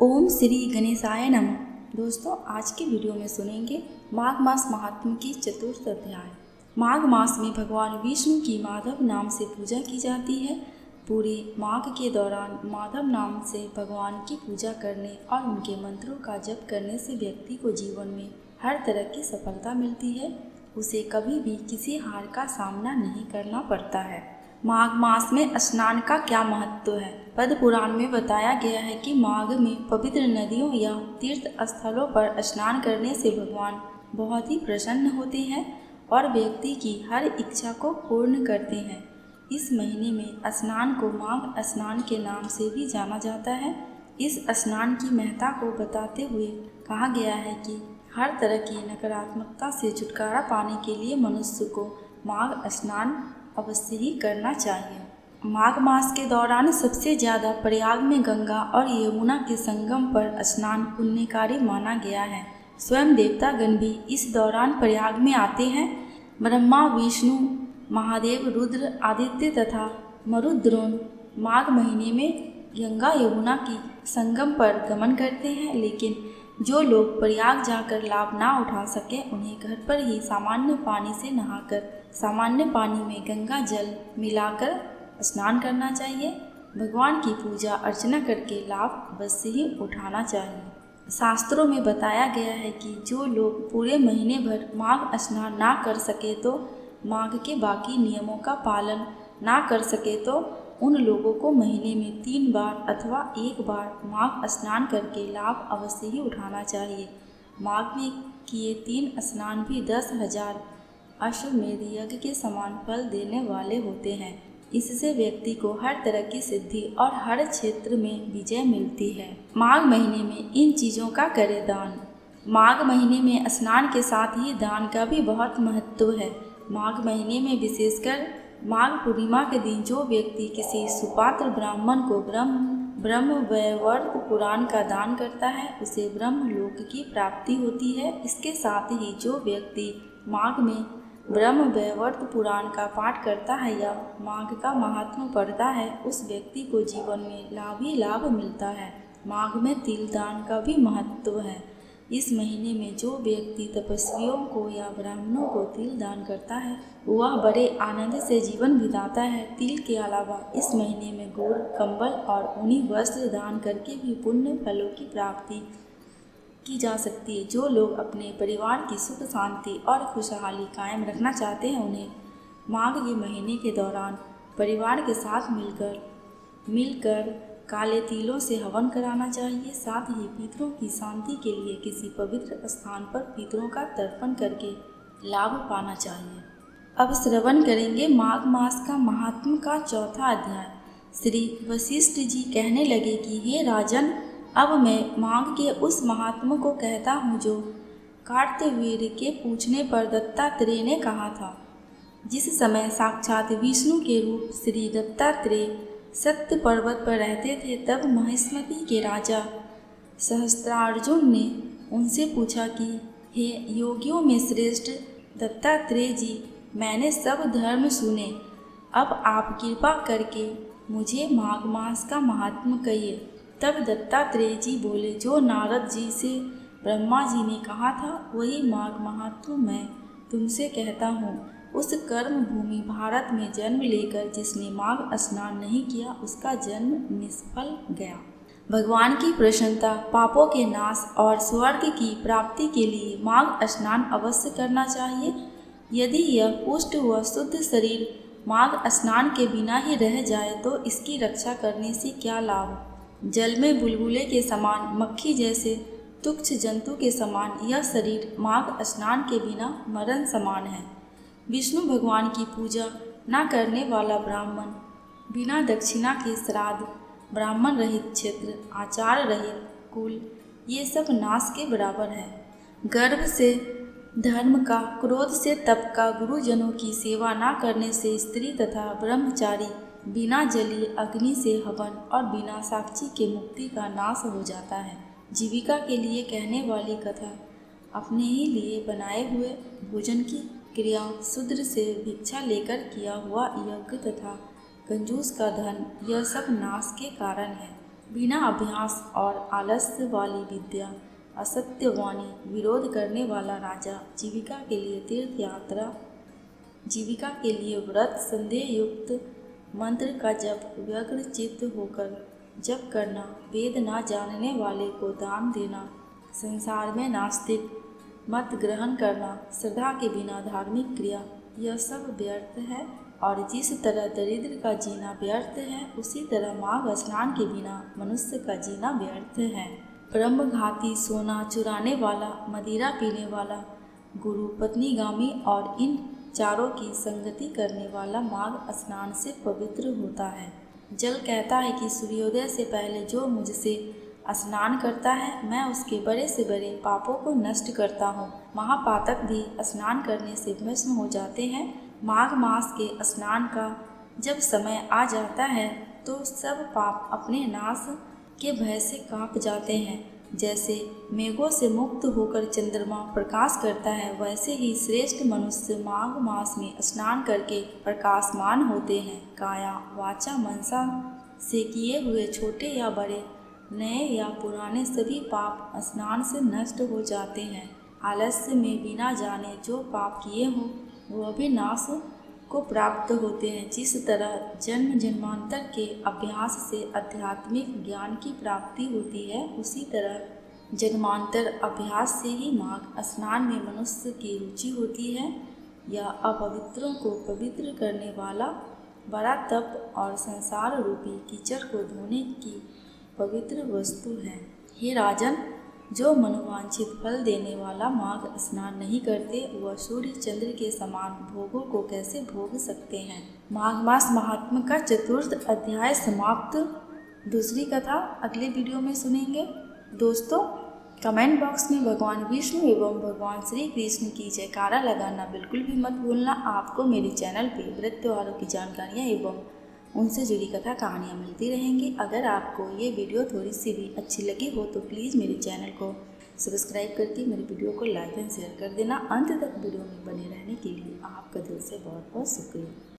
ओम श्री गणेशाय नमः। दोस्तों, आज के वीडियो में सुनेंगे माघ मास महात्म्य की चतुर्थ अध्याय। माघ मास में भगवान विष्णु की माधव नाम से पूजा की जाती है। पूरे माघ के दौरान माधव नाम से भगवान की पूजा करने और उनके मंत्रों का जप करने से व्यक्ति को जीवन में हर तरह की सफलता मिलती है। उसे कभी भी किसी हार का सामना नहीं करना पड़ता है। माघ मास में स्नान का क्या महत्व है? पद्म पुराण में बताया गया है कि माघ में पवित्र नदियों या तीर्थ स्थलों पर स्नान करने से भगवान बहुत ही प्रसन्न होते हैं और व्यक्ति की हर इच्छा को पूर्ण करते हैं। इस महीने में स्नान को माघ स्नान के नाम से भी जाना जाता है। इस स्नान की महत्ता को बताते हुए कहा गया है कि हर तरह की नकारात्मकता से छुटकारा पाने के लिए मनुष्य को माघ स्नान अवश्य ही करना चाहिए। माघ मास के दौरान सबसे ज़्यादा प्रयाग में गंगा और यमुना के संगम पर स्नान पुण्यकारी माना गया है। स्वयं देवतागण भी इस दौरान प्रयाग में आते हैं। ब्रह्मा, विष्णु, महादेव, रुद्र, आदित्य तथा मरुद्रोण माघ महीने में गंगा यमुना की संगम पर गमन करते हैं। लेकिन जो लोग प्रयाग जाकर लाभ ना उठा सके, उन्हें घर पर ही सामान्य पानी से नहाकर सामान्य पानी में गंगा जल मिलाकर स्नान करना चाहिए। भगवान की पूजा अर्चना करके लाभ अवश्य ही उठाना चाहिए। शास्त्रों में बताया गया है कि जो लोग पूरे महीने भर माघ स्नान ना कर सके तो माघ के बाकी नियमों का पालन ना कर सके तो उन लोगों को महीने में 3 बार अथवा 1 बार माघ स्नान करके लाभ अवश्य ही उठाना चाहिए। माघ में किए 3 स्नान भी 10,000 अश्वमेध यज्ञ के समान फल देने वाले होते हैं। इससे व्यक्ति को हर तरह की सिद्धि और हर क्षेत्र में विजय मिलती है। माघ महीने में इन चीज़ों का करें दान। माघ महीने में स्नान के साथ ही दान का भी बहुत महत्व है। माघ महीने में विशेषकर माघ पूर्णिमा के दिन जो व्यक्ति किसी सुपात्र ब्राह्मण को ब्रह्म वैवर्त पुराण का दान करता है, उसे ब्रह्म लोक की प्राप्ति होती है। इसके साथ ही जो व्यक्ति माघ में ब्रह्म वैवर्त पुराण का पाठ करता है या माघ का महात्म्य पढ़ता है, उस व्यक्ति को जीवन में लाभ ही लाभ मिलता है। माघ में तिल दान का भी महत्व है। इस महीने में जो व्यक्ति तपस्वियों को या ब्राह्मणों को तिल दान करता है, वह बड़े आनंद से जीवन बिताता है। तिल के अलावा इस महीने में गुड़, कंबल और ऊनी वस्त्र दान करके भी पुण्य फलों की प्राप्ति की जा सकती है। जो लोग अपने परिवार की सुख शांति और खुशहाली कायम रखना चाहते हैं, उन्हें माघ के महीने के दौरान परिवार के साथ मिलकर काले तिलों से हवन कराना चाहिए। साथ ही पितरों की शांति के लिए किसी पवित्र स्थान पर पितरों का तर्पण करके लाभ पाना चाहिए। अब श्रवण करेंगे माघ मास का महात्म्य का चौथा अध्याय। श्री वशिष्ठ जी कहने लगे कि हे राजन, अब मैं माघ के उस महात्मा को कहता हूँ जो कार्तवीर्य के पूछने पर दत्तात्रेय ने कहा था। जिस समय साक्षात विष्णु के रूप श्री दत्तात्रेय सत्य पर्वत पर रहते थे, तब महेश्मती के राजा सहस्त्रार्जुन ने उनसे पूछा कि हे योगियों में श्रेष्ठ दत्तात्रेय जी, मैंने सब धर्म सुने, अब आप कृपा करके मुझे माघ मास का महात्म्य कहिए। तब दत्तात्रेय जी बोले, जो नारद जी से ब्रह्मा जी ने कहा था, वही माघ महात्म्य मैं तुमसे कहता हूँ। उस कर्म भूमि भारत में जन्म लेकर जिसने माघ स्नान नहीं किया, उसका जन्म निष्फल गया। भगवान की प्रसन्नता, पापों के नाश और स्वर्ग की प्राप्ति के लिए माघ स्नान अवश्य करना चाहिए। यदि यह पुष्ट व शुद्ध शरीर माघ स्नान के बिना ही रह जाए तो इसकी रक्षा करने से क्या लाभ। जल में बुलबुले के समान, मक्खी जैसे तुच्छ जंतु के समान यह शरीर माघ स्नान के बिना मरण समान है। विष्णु भगवान की पूजा न करने वाला ब्राह्मण, बिना दक्षिणा के श्राद्ध, ब्राह्मण रहित क्षेत्र, आचार रहित कुल, ये सब नाश के बराबर है। गर्भ से धर्म का, क्रोध से तप का, गुरुजनों की सेवा न करने से स्त्री तथा ब्रह्मचारी, बिना जली अग्नि से हवन और बिना साक्षी के मुक्ति का नाश हो जाता है। जीविका के लिए कहने वाली कथा, अपने ही लिए बनाए हुए भोजन की क्रिया, शूद्र से भिक्षा लेकर किया हुआ यज्ञ तथा कंजूस का धन, यह सब नाश के कारण है। बिना अभ्यास और आलस्य वाली विद्या, असत्य वाणी, विरोध करने वाला राजा, जीविका के लिए तीर्थ यात्रा, जीविका के लिए व्रत, संदेह युक्त मंत्र का जप, व्यग्र चित्त होकर जप करना, वेद ना जानने वाले को दान देना, संसार में नास्तिक मत ग्रहण करना, श्रद्धा के बिना धार्मिक क्रिया, यह सब व्यर्थ है। और जिस तरह दरिद्र का जीना व्यर्थ है, उसी तरह माघ स्नान के बिना मनुष्य का जीना व्यर्थ है। ब्रह्मघाती, सोना चुराने वाला, मदिरा पीने वाला, गुरु पत्नीगामी और इन चारों की संगति करने वाला माघ स्नान से पवित्र होता है। जल कहता है कि सूर्योदय से पहले जो मुझसे स्नान करता है, मैं उसके बड़े से बड़े पापों को नष्ट करता हूँ। महापातक भी स्नान करने से भस्म हो जाते हैं। माघ मास के स्नान का जब समय आ जाता है तो सब पाप अपने नाश के भय से कांप जाते हैं। जैसे मेघों से मुक्त होकर चंद्रमा प्रकाश करता है, वैसे ही श्रेष्ठ मनुष्य माघ मास में स्नान करके प्रकाशमान होते हैं। काया वाचा मनसा से किए हुए छोटे या बड़े, नए या पुराने सभी पाप स्नान से नष्ट हो जाते हैं। आलस्य में बिना जाने जो पाप किए हों वह भी नाश को प्राप्त होते हैं। जिस तरह जन्म जन्मांतर के अभ्यास से आध्यात्मिक ज्ञान की प्राप्ति होती है, उसी तरह जन्मांतर अभ्यास से ही माघ स्नान में मनुष्य की रुचि होती है। यह अपवित्रों को पवित्र करने वाला बड़ा तप और संसार रूपी कीचड़ को धोने की पवित्र वस्तु है। हे राजन, जो मनोवांछित फल देने वाला माघ स्नान नहीं करते, वह सूर्य चंद्र के समान भोगों को कैसे भोग सकते हैं। माघ मास महात्म्य का चतुर्थ अध्याय समाप्त। दूसरी कथा अगले वीडियो में सुनेंगे। दोस्तों, कमेंट बॉक्स में भगवान विष्णु एवं भगवान श्री कृष्ण की जयकारा लगाना बिल्कुल भी मत भूलना। आपको मेरे चैनल पे व्रत त्योहारों की जानकारियाँ एवं उनसे जुड़ी कथा कहानियाँ मिलती रहेंगी। अगर आपको ये वीडियो थोड़ी सी भी अच्छी लगी हो तो प्लीज़ मेरे चैनल को सब्सक्राइब करके मेरे वीडियो को लाइक एंड शेयर कर देना। अंत तक वीडियो में बने रहने के लिए आपका दिल से बहुत बहुत शुक्रिया।